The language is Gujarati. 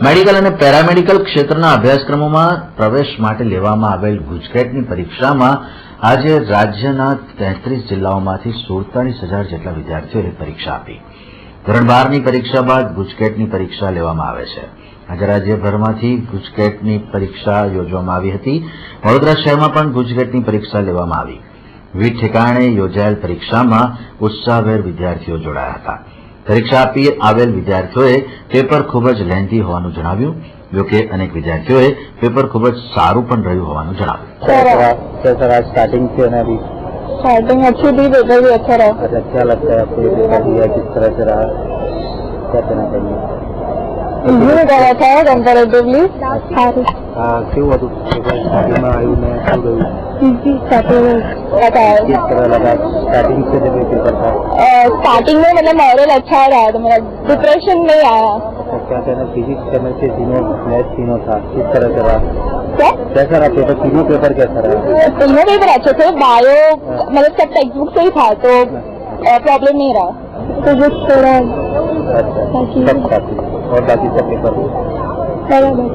મેડિકલ અને પેરામેડિકલ ક્ષેત્રના અભ્યાસક્રમોમાં પ્રવેશ માટે લેવામાં આવેલ ગુજકેટની પરીક્ષામાં આજે રાજ્યના 33 જિલ્લાઓમાંથી 47,000 જેટલા વિદ્યાર્થીઓએ પરીક્ષા આપી. ધોરણ 12ની પરીક્ષા બાદ ગુજકેટની પરીક્ષા લેવામાં આવે છે. આજે રાજ્યભરમાંથી ગુજકેટની પરીક્ષા યોજવામાં આવી હતી. વડોદરા શહેરમાં પણ ગુજકેટની પરીક્ષા લેવામાં આવી. વિવિધ ઠેકાણે યોજાયેલ પરીક્ષામાં ઉત્સાહભેર વિદ્યાર્થીઓ જોડાયા હતા. પરીક્ષા આપી આવેલ વિદ્યાર્થીઓએ પેપર ખૂબ જ લેન્ધી હોવાનું જણાવ્યું. જોકે અનેક વિદ્યાર્થીઓએ પેપર ખૂબ જ સારું પણ રહ્યું હોવાનું જણાવ્યું. स्टार्टिंग से ना अभी स्टार्टिंग अच्छी थी, पेपर भी अच्छा रहा. अच्छा क्या लगता है आपको ये पेपर दिया किस तरह से रहा, क्या कहना चाहिए? इजी गया था कंपेरेटिवली. क्यों હતું પેપર સ્ટાર્ટિંગમાં આવ્યું ને શું ગયું इजी स्टार्टिंग किस तरह लगा स्टार्टिंग से जब ये पेपर था? स्टार्टिंग में मतलब मॉरल अच्छा रहा था, मेरा डिप्रेशन नहीं आया. अच्छा क्या कहना फिजिक्स केमिस्ट्री तीनों मैथ तीनों था किस तरह से रहा क्या कैसा रहा पेपर तीनों पेपर कैसा रहा? तीनों पेपर अच्छे थे. बायो मतलब सब टेक्स्ट बुक से ही था तो प्रॉब्लम नहीं रहा. फिजिक्स थोड़ा अच्छा सब था और बाकी सब पेपर बराबर.